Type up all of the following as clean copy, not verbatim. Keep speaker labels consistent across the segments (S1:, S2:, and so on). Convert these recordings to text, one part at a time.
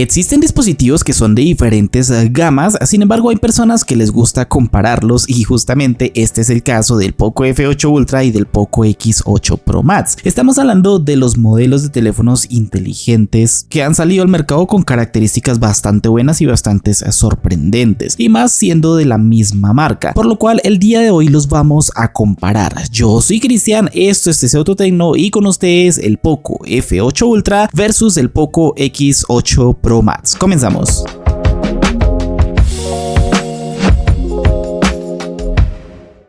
S1: Existen dispositivos que son de diferentes gamas, sin embargo hay personas que les gusta compararlos y justamente este es el caso del Poco F8 Ultra y del Poco X8 Pro Max. Estamos hablando de los modelos de teléfonos inteligentes que han salido al mercado con características bastante buenas y bastante sorprendentes, y más siendo de la misma marca, por lo cual el día de hoy los vamos a comparar. Yo soy Cristian, esto es TC Autotecno y con ustedes el Poco F8 Ultra versus el Poco X8 Pro Max. Comenzamos.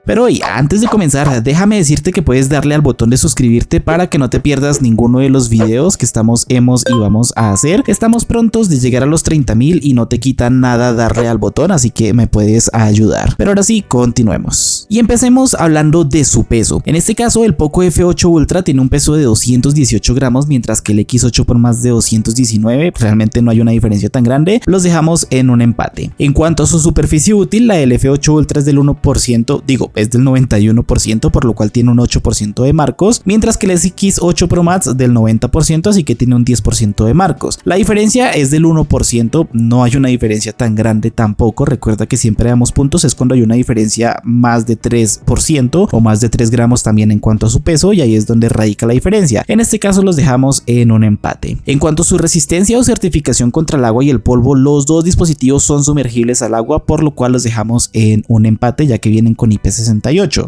S1: Pero hoy, antes de comenzar, déjame decirte que puedes darle al botón de suscribirte para que no te pierdas ninguno de los videos que hemos y vamos a hacer. Estamos prontos de llegar a los 30.000 y no te quita nada darle al botón, así que me puedes ayudar. Pero ahora sí, continuemos. Y empecemos hablando de su peso. En este caso, el Poco F8 Ultra tiene un peso de 218 gramos, mientras que el X8 Pro Max de 219. Realmente no hay una diferencia tan grande. Los dejamos en un empate. En cuanto a su superficie útil, la del F8 Ultra es del 1%, es del 91%, por lo cual tiene un 8% de marcos, mientras que el X8 Pro Max del 90%, así que tiene un 10% de marcos. La diferencia es del 1%, no hay una diferencia tan grande tampoco. Recuerda que siempre damos puntos es cuando hay una diferencia más de 3% o más de 3 gramos también en cuanto a su peso, y ahí es donde radica la diferencia. En este caso los dejamos en un empate. En cuanto a su resistencia o certificación contra el agua y el polvo, los dos dispositivos son sumergibles al agua, por lo cual los dejamos en un empate ya que vienen con IP68.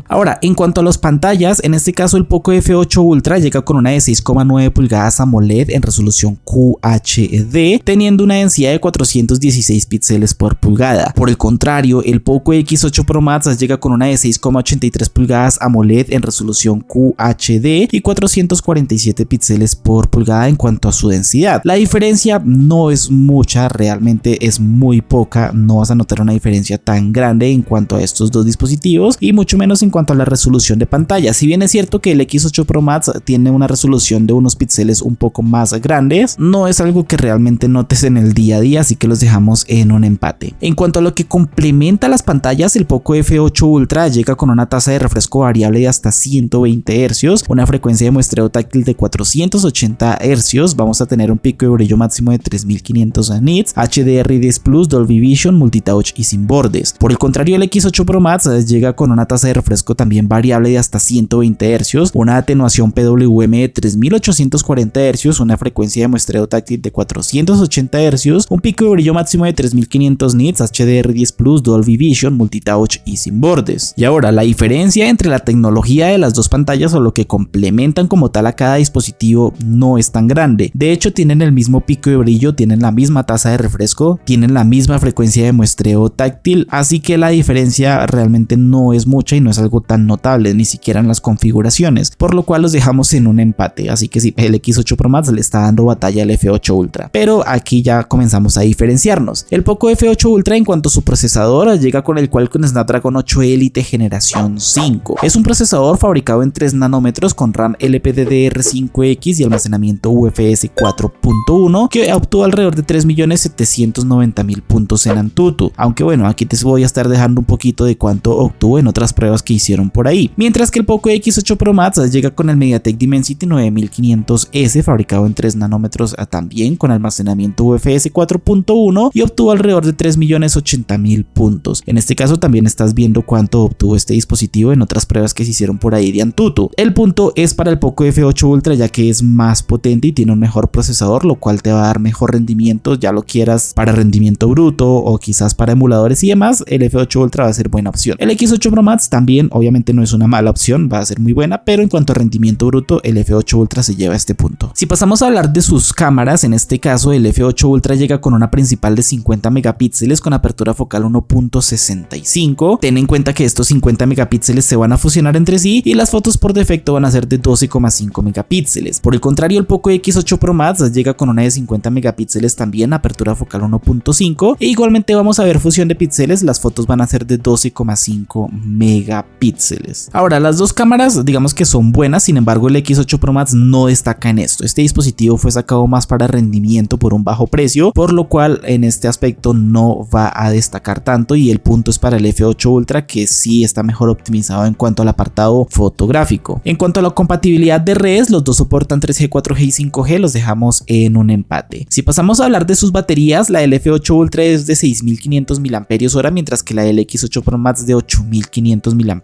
S1: Ahora, en cuanto a las pantallas, en este caso el Poco F8 Ultra llega con una de 6,9 pulgadas AMOLED en resolución QHD, teniendo una densidad de 416 píxeles por pulgada. Por el contrario, el Poco X8 Pro Max llega con una de 6,83 pulgadas AMOLED en resolución QHD y 447 píxeles por pulgada en cuanto a su densidad. La diferencia no es mucha, realmente es muy poca, no vas a notar una diferencia tan grande en cuanto a estos dos dispositivos y mucho menos en cuanto a la resolución de pantalla. Si bien es cierto que el X8 Pro Max tiene una resolución de unos píxeles un poco más grandes, no es algo que realmente notes en el día a día, así que los dejamos en un empate. En cuanto a lo que complementa las pantallas, el Poco F8 Ultra llega con una tasa de refresco variable de hasta 120 Hz, una frecuencia de muestreo táctil de 480 Hz, vamos a tener un pico de brillo máximo de 3500 nits, HDR10 Plus, Dolby Vision, multitouch y sin bordes. Por el contrario, el X8 Pro Max llega con una tasa de refresco también variable de hasta 120 Hz, una atenuación PWM de 3840 Hz, una frecuencia de muestreo táctil de 480 Hz, un pico de brillo máximo de 3500 nits, HDR10 Plus, Dolby Vision, multitouch y sin bordes. Y ahora, la diferencia entre la tecnología de las dos pantallas o lo que complementan como tal a cada dispositivo no es tan grande. De hecho, tienen el mismo pico de brillo, tienen la misma tasa de refresco, tienen la misma frecuencia de muestreo táctil, así que la diferencia realmente no es mucha y no es algo tan notable, ni siquiera en las configuraciones, por lo cual los dejamos en un empate. Así que sí, el X8 Pro Max le está dando batalla al F8 Ultra, pero aquí ya comenzamos a diferenciarnos. El Poco F8 Ultra, en cuanto a su procesador, llega con el Qualcomm Snapdragon 8 Elite generación 5. Es un procesador fabricado en 3 nanómetros con RAM LPDDR5X y almacenamiento UFS 4.1 que obtuvo alrededor de 3.790.000 puntos en Antutu, aunque bueno, aquí te voy a estar dejando un poquito de cuánto obtuvo en otras pruebas que hicieron por ahí. Mientras que el Poco X8 Pro Max llega con el MediaTek Dimensity 9500S fabricado en 3 nanómetros también con almacenamiento UFS 4.1 y obtuvo alrededor de 3.080.000 puntos. En este caso también estás viendo cuánto obtuvo este dispositivo en otras pruebas que se hicieron por ahí de Antutu. El punto es para el Poco F8 Ultra ya que es más potente y tiene un mejor procesador, lo cual te va a dar mejor rendimiento, ya lo quieras para rendimiento bruto o quizás para emuladores y demás. El F8 Ultra va a ser buena opción. El X8 Pro Max también obviamente no es una mala opción, va a ser muy buena, pero en cuanto a rendimiento bruto el F8 Ultra se lleva a este punto. Si pasamos a hablar de sus cámaras, en este caso el F8 Ultra llega con una principal de 50 megapíxeles con apertura focal 1.65. Ten en cuenta que estos 50 megapíxeles se van a fusionar entre sí y las fotos por defecto van a ser de 12,5 megapíxeles. Por el contrario, el Poco X8 Pro Max llega con una de 50 megapíxeles también, apertura focal 1.5 e igualmente vamos a ver fusión de píxeles, las fotos van a ser de 12,5 megapíxeles. Ahora, las dos cámaras digamos que son buenas, sin embargo el X8 Pro Max no destaca en esto. Este dispositivo fue sacado más para rendimiento por un bajo precio, por lo cual en este aspecto no va a destacar tanto, y el punto es para el F8 Ultra, que sí está mejor optimizado en cuanto al apartado fotográfico. En cuanto a la compatibilidad de redes, los dos soportan 3G, 4G y 5G, los dejamos en un empate. Si pasamos a hablar de sus baterías, la del F8 Ultra es de 6500 mAh, mientras que la del X8 Pro Max de 8500 mAh.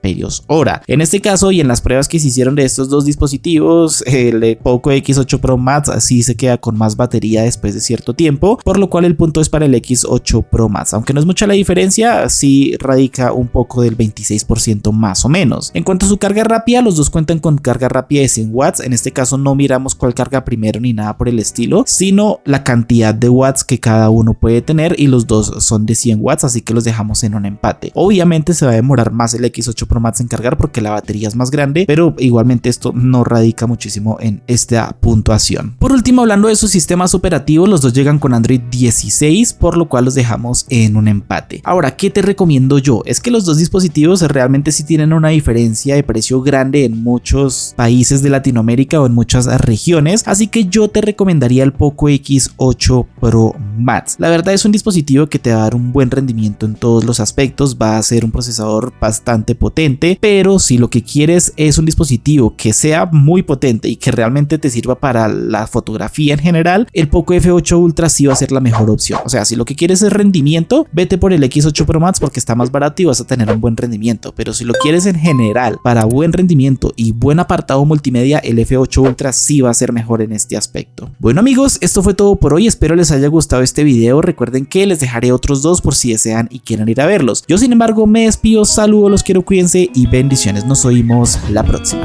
S1: En este caso y en las pruebas que se hicieron de estos dos dispositivos, el Poco X8 Pro Max sí se queda con más batería después de cierto tiempo, por lo cual el punto es para el X8 Pro Max. Aunque no es mucha la diferencia, sí radica un poco del 26% más o menos. En cuanto a su carga rápida, los dos cuentan con carga rápida de 100 watts. En este caso no miramos cuál carga primero ni nada por el estilo, sino la cantidad de watts que cada uno puede tener, y los dos son de 100 watts, así que los dejamos en un empate. Obviamente se va a demorar más el X8 Pro Max en cargar porque la batería es más grande, pero igualmente esto no radica muchísimo en esta puntuación. Por último, hablando de sus sistemas operativos, los dos llegan con Android 16, por lo cual los dejamos en un empate. Ahora, ¿qué te recomiendo yo? Es que los dos dispositivos realmente sí tienen una diferencia de precio grande en muchos países de Latinoamérica o en muchas regiones, así que yo te recomendaría el Poco X8 Pro Max. La verdad es un dispositivo que te va a dar un buen rendimiento en todos los aspectos, va a ser un procesador bastante potente, pero si lo que quieres es un dispositivo que sea muy potente y que realmente te sirva para la fotografía en general, el Poco F8 Ultra sí va a ser la mejor opción. O sea, si lo que quieres es rendimiento, vete por el X8 Pro Max porque está más barato y vas a tener un buen rendimiento, pero si lo quieres en general para buen rendimiento y buen apartado multimedia, el F8 Ultra sí va a ser mejor en este aspecto. Bueno amigos, esto fue todo por hoy, espero les haya gustado este video. Recuerden que les dejaré otros dos por si desean y quieren ir a verlos. Yo sin embargo me despido, saludos, los quiero, cuídense y bendiciones, nos oímos la próxima.